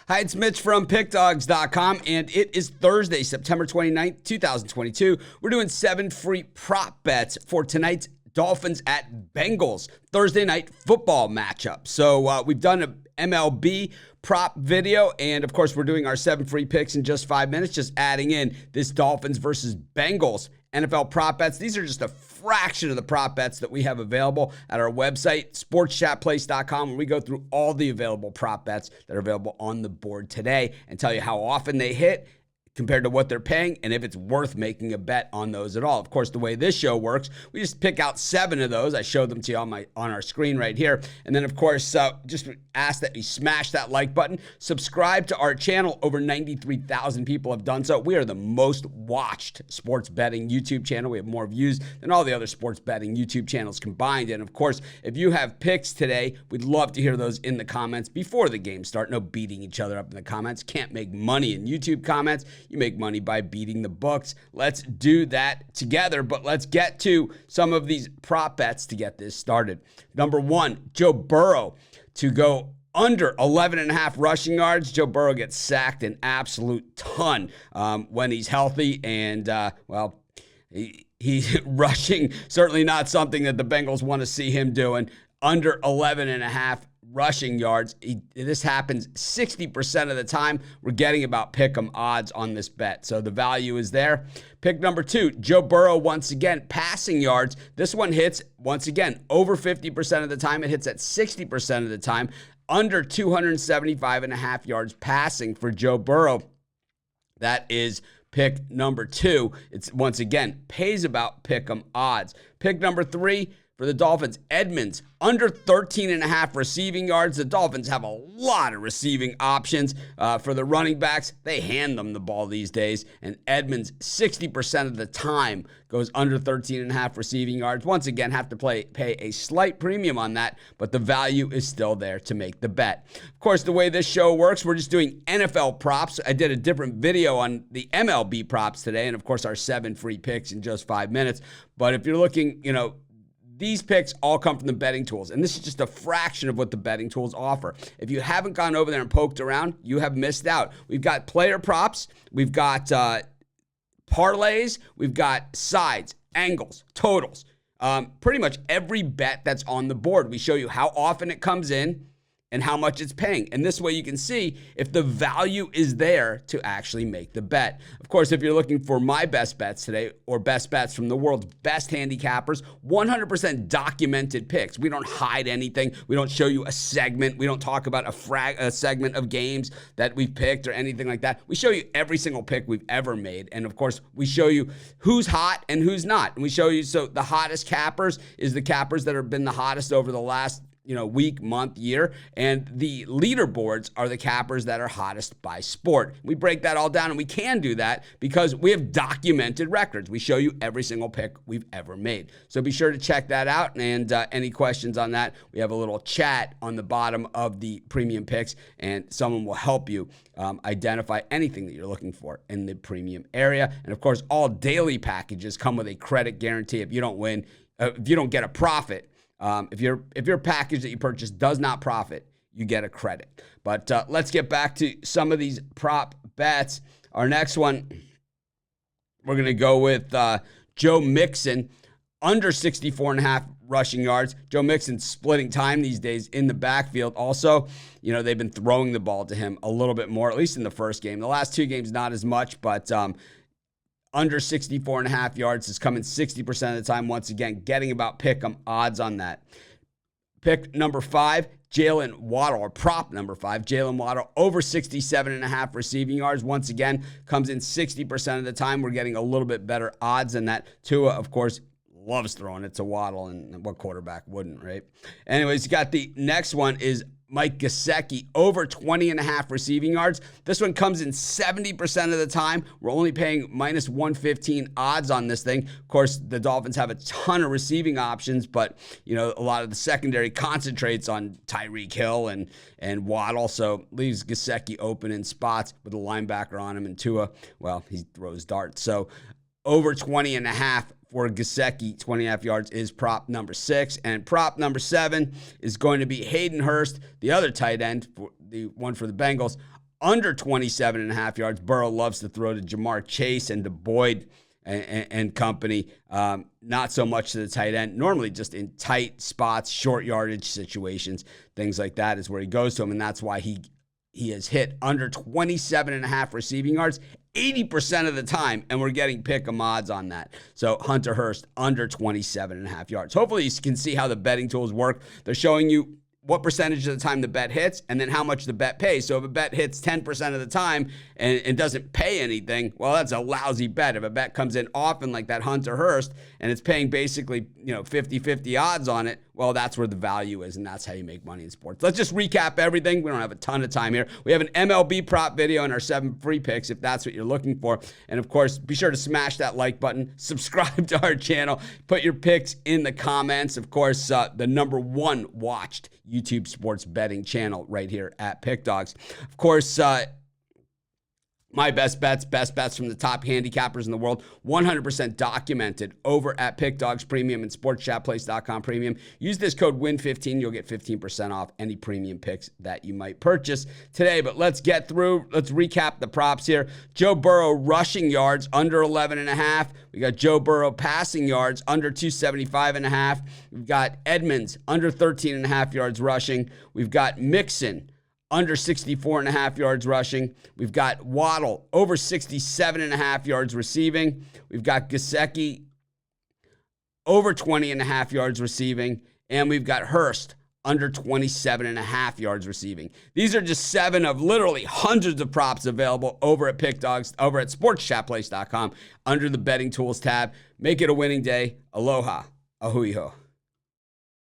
Hi, it's Mitch from PickDawgz.com, and it is Thursday, September 29th, 2022. We're doing 7 free prop bets for tonight's Dolphins at Bengals Thursday night football matchup. So we've done an MLB prop video, and of course, we're doing our 7 free picks in just 5 minutes, just adding in this Dolphins versus Bengals NFL prop bets. These are just a fraction of the prop bets that we have available at our website, sportschatplace.com, where we go through all the available prop bets that are available on the board today and tell you how often they hit compared to what they're paying, and if it's worth making a bet on those at all. Of course, the way this show works, we just pick out 7 of those. I showed them to you on our screen right here. And then, of course, just ask that you smash that like button. Subscribe to our channel. Over 93,000 people have done so. We are the most watched sports betting YouTube channel. We have more views than all the other sports betting YouTube channels combined. And, of course, if you have picks today, we'd love to hear those in the comments before the game start. No beating each other up in the comments. Can't make money in YouTube comments. You make money by beating the books. Let's do that together, but let's get to some of these prop bets to get this started. Number 1, Joe Burrow to go under 11.5 rushing yards. Joe Burrow gets sacked an absolute ton when he's healthy, and, he's rushing, certainly not something that the Bengals want to see him doing. Under 11.5 rushing yards. This happens 60% of the time. We're getting about pick'em odds on this bet, so the value is there. Pick number 2, Joe Burrow once again, passing yards. This one hits once again over 50% of the time. It hits at 60% of the time. Under 275.5 yards passing for Joe Burrow. That is pick number 2. It's once again pays about pick'em odds. Pick number 3. For the Dolphins, Edmonds, under 13.5 receiving yards. The Dolphins have a lot of receiving options for the running backs. They hand them the ball these days. And Edmonds, 60% of the time, goes under 13.5 receiving yards. Once again, have to pay a slight premium on that, but the value is still there to make the bet. Of course, the way this show works, we're just doing NFL props. I did a different video on the MLB props today, and of course, our 7 free picks in just 5 minutes. But if you're looking, these picks all come from the betting tools, and this is just a fraction of what the betting tools offer. If you haven't gone over there and poked around, you have missed out. We've got player props, we've got parlays, we've got sides, angles, totals. Pretty much every bet that's on the board. We show you how often it comes in and how much it's paying. And this way you can see if the value is there to actually make the bet. Of course, if you're looking for my best bets today, or best bets from the world's best handicappers, 100% documented picks. We don't hide anything. We don't show you a segment. We don't talk about a segment of games that we've picked or anything like that. We show you every single pick we've ever made. And of course, we show you who's hot and who's not. And we show you, so the hottest cappers is the cappers that have been the hottest over the last week, month, year, and the leaderboards are the cappers that are hottest by sport. We break that all down, and we can do that because we have documented records. We show you every single pick we've ever made. So be sure to check that out, and any questions on that, we have a little chat on the bottom of the premium picks, and someone will help you identify anything that you're looking for in the premium area. And of course, all daily packages come with a credit guarantee. If you don't win, if you don't get a profit, if your package that you purchase does not profit, you get a credit. But let's get back to some of these prop bets. Our next one, we're going to go with Joe Mixon, under 64.5 rushing yards. Joe Mixon splitting time these days in the backfield. Also, they've been throwing the ball to him a little bit more, at least in the first game. The last 2 games, not as much, but under 64.5 yards is coming 60% of the time. Once again, getting about pick'em odds on that. Pick number 5, Jalen Waddle, or prop number 5, Jalen Waddle, over 67.5 receiving yards. Once again, comes in 60% of the time. We're getting a little bit better odds than that. Tua, of course, loves throwing it to Waddle, and what quarterback wouldn't, right? Anyways, you got the next one is Mike Gesicki, over 20.5 receiving yards. This one comes in 70% of the time. We're only paying minus 115 odds on this thing. Of course, the Dolphins have a ton of receiving options, but a lot of the secondary concentrates on Tyreek Hill and Waddle, so leaves Gesicki open in spots with a linebacker on him, and Tua, well, he throws darts. So over 20.5 for Gesicki, 20.5 yards is prop number 6. And prop number 7 is going to be Hayden Hurst, the other tight end, the one for the Bengals, under 27.5 yards. Burrow loves to throw to Jamar Chase and to Boyd and company. Not so much to the tight end. Normally just in tight spots, short yardage situations, things like that is where he goes to him, and that's why he has hit under 27.5 receiving yards 80% of the time, and we're getting pick-em odds on that. So Hunter Hurst under 27.5 yards. Hopefully you can see how the betting tools work. They're showing you what percentage of the time the bet hits and then how much the bet pays. So if a bet hits 10% of the time and doesn't pay anything, well, that's a lousy bet. If a bet comes in often like that Hunter Hurst and it's paying basically 50-50 odds on it, well, that's where the value is, and that's how you make money in sports. Let's just recap everything. We don't have a ton of time here. We have an MLB prop video and our 7 free picks if that's what you're looking for. And, of course, be sure to smash that like button, subscribe to our channel, put your picks in the comments. Of course, the #1 watched YouTube sports betting channel right here at PickDawgz. Of course, my best bets from the top handicappers in the world, 100% documented over at PickDawgz Premium and SportsChatPlace.com Premium. Use this code WIN15. You'll get 15% off any premium picks that you might purchase today. But let's recap the props here. Joe Burrow rushing yards under 11.5. We got Joe Burrow passing yards under 275.5. We've got Edmonds under 13.5 yards rushing. We've got Mixon under 64.5 yards rushing. We've got Waddle over 67.5 yards receiving. We've got Gesicki over 20.5 yards receiving. And we've got Hurst under 27.5 yards receiving. These are just 7 of literally hundreds of props available over at PickDawgz, over at SportsChatPlace.com under the Betting Tools tab. Make it a winning day. Aloha. Ahui ho.